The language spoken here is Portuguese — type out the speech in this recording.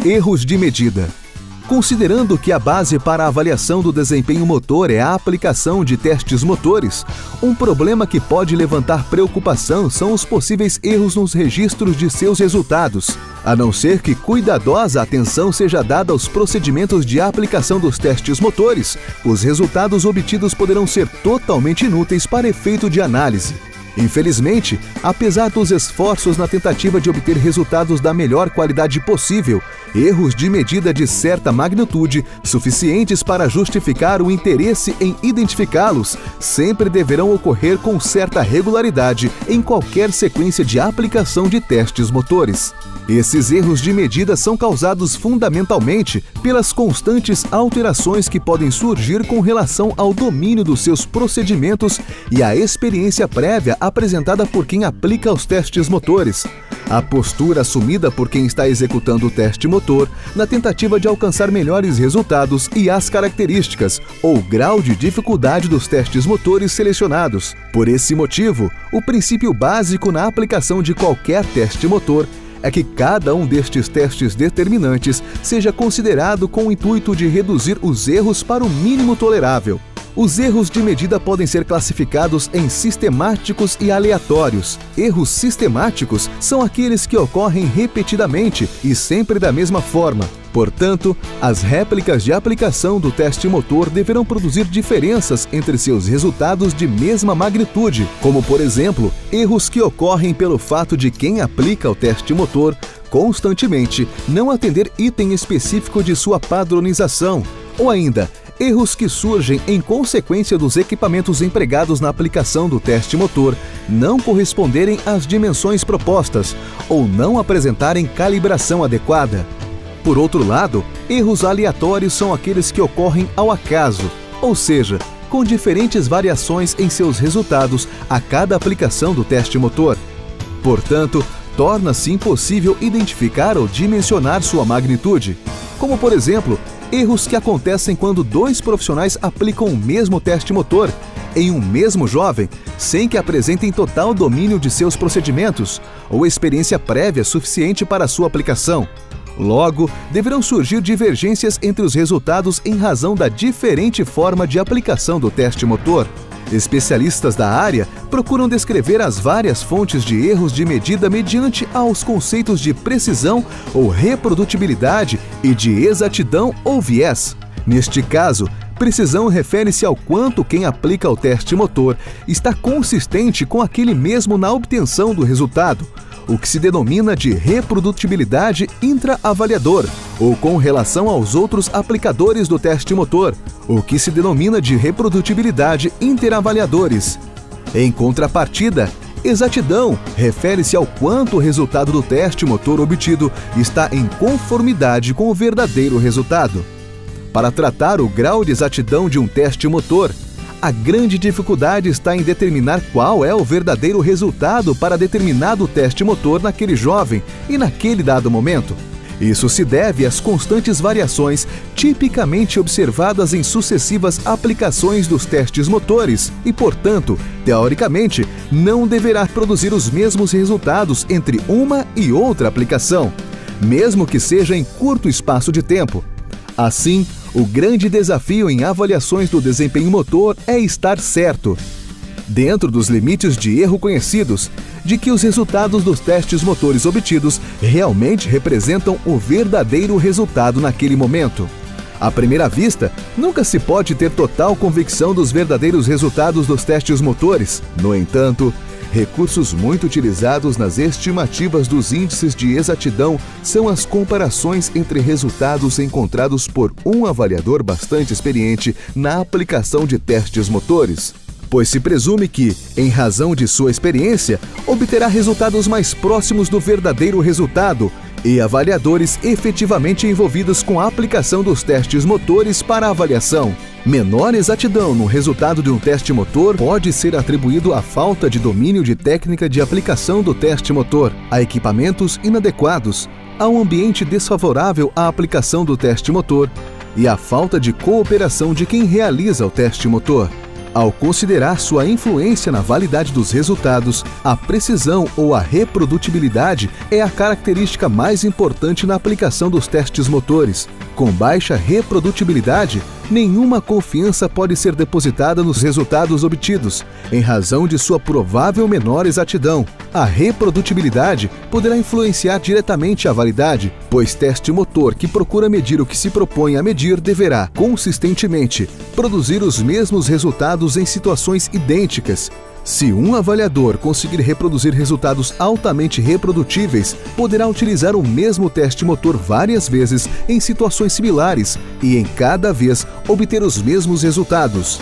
Erros de medida. Considerando que a base para a avaliação do desempenho motor é a aplicação de testes motores, um problema que pode levantar preocupação são os possíveis erros nos registros de seus resultados, a não ser que cuidadosa atenção seja dada aos procedimentos de aplicação dos testes motores. Os resultados obtidos poderão ser totalmente inúteis para efeito de análise. Infelizmente, apesar dos esforços na tentativa de obter resultados da melhor qualidade possível, erros de medida de certa magnitude, suficientes para justificar o interesse em identificá-los, sempre deverão ocorrer com certa regularidade em qualquer sequência de aplicação de testes motores. Esses erros de medida são causados fundamentalmente pelas constantes alterações que podem surgir com relação ao domínio dos seus procedimentos e à experiência prévia apresentada por quem aplica os testes motores, a postura assumida por quem está executando o teste motor na tentativa de alcançar melhores resultados e as características ou grau de dificuldade dos testes motores selecionados. Por esse motivo, o princípio básico na aplicação de qualquer teste motor é que cada um destes testes determinantes seja considerado com o intuito de reduzir os erros para o mínimo tolerável. Os erros de medida podem ser classificados em sistemáticos e aleatórios. Erros sistemáticos são aqueles que ocorrem repetidamente e sempre da mesma forma. Portanto, as réplicas de aplicação do teste motor deverão produzir diferenças entre seus resultados de mesma magnitude, como, por exemplo, erros que ocorrem pelo fato de quem aplica o teste motor constantemente não atender item específico de sua padronização, ou ainda, erros que surgem em consequência dos equipamentos empregados na aplicação do teste motor não corresponderem às dimensões propostas ou não apresentarem calibração adequada. Por outro lado, erros aleatórios são aqueles que ocorrem ao acaso, ou seja, com diferentes variações em seus resultados a cada aplicação do teste motor. Portanto, torna-se impossível identificar ou dimensionar sua magnitude, como, por exemplo, erros que acontecem quando dois profissionais aplicam o mesmo teste motor em um mesmo jovem, sem que apresentem total domínio de seus procedimentos ou experiência prévia suficiente para sua aplicação. Logo, deverão surgir divergências entre os resultados em razão da diferente forma de aplicação do teste motor. Especialistas da área procuram descrever as várias fontes de erros de medida mediante aos conceitos de precisão ou reprodutibilidade e de exatidão ou viés. Neste caso, precisão refere-se ao quanto quem aplica o teste motor está consistente com aquele mesmo na obtenção do resultado, o que se denomina de reprodutibilidade intra-avaliador, ou com relação aos outros aplicadores do teste motor, o que se denomina de reprodutibilidade interavaliadores. Em contrapartida, exatidão refere-se ao quanto o resultado do teste motor obtido está em conformidade com o verdadeiro resultado. Para tratar o grau de exatidão de um teste motor, a grande dificuldade está em determinar qual é o verdadeiro resultado para determinado teste motor naquele jovem e naquele dado momento. Isso se deve às constantes variações tipicamente observadas em sucessivas aplicações dos testes motores e, portanto, teoricamente, não deverá produzir os mesmos resultados entre uma e outra aplicação, mesmo que seja em curto espaço de tempo. Assim, o grande desafio em avaliações do desempenho motor é estar certo, dentro dos limites de erro conhecidos, de que os resultados dos testes motores obtidos realmente representam o verdadeiro resultado naquele momento. À primeira vista, nunca se pode ter total convicção dos verdadeiros resultados dos testes motores. No entanto, recursos muito utilizados nas estimativas dos índices de exatidão são as comparações entre resultados encontrados por um avaliador bastante experiente na aplicação de testes motores, pois se presume que, em razão de sua experiência, obterá resultados mais próximos do verdadeiro resultado, e avaliadores efetivamente envolvidos com a aplicação dos testes motores para a avaliação. Menor exatidão no resultado de um teste motor pode ser atribuído à falta de domínio de técnica de aplicação do teste motor, a equipamentos inadequados, a um ambiente desfavorável à aplicação do teste motor e à falta de cooperação de quem realiza o teste motor. Ao considerar sua influência na validade dos resultados, a precisão ou a reprodutibilidade é a característica mais importante na aplicação dos testes motores. Com baixa reprodutibilidade, nenhuma confiança pode ser depositada nos resultados obtidos, em razão de sua provável menor exatidão. A reprodutibilidade poderá influenciar diretamente a validade, pois teste motor que procura medir o que se propõe a medir deverá, consistentemente, produzir os mesmos resultados em situações idênticas. Se um avaliador conseguir reproduzir resultados altamente reprodutíveis, poderá utilizar o mesmo teste motor várias vezes em situações similares e, em cada vez, obter os mesmos resultados.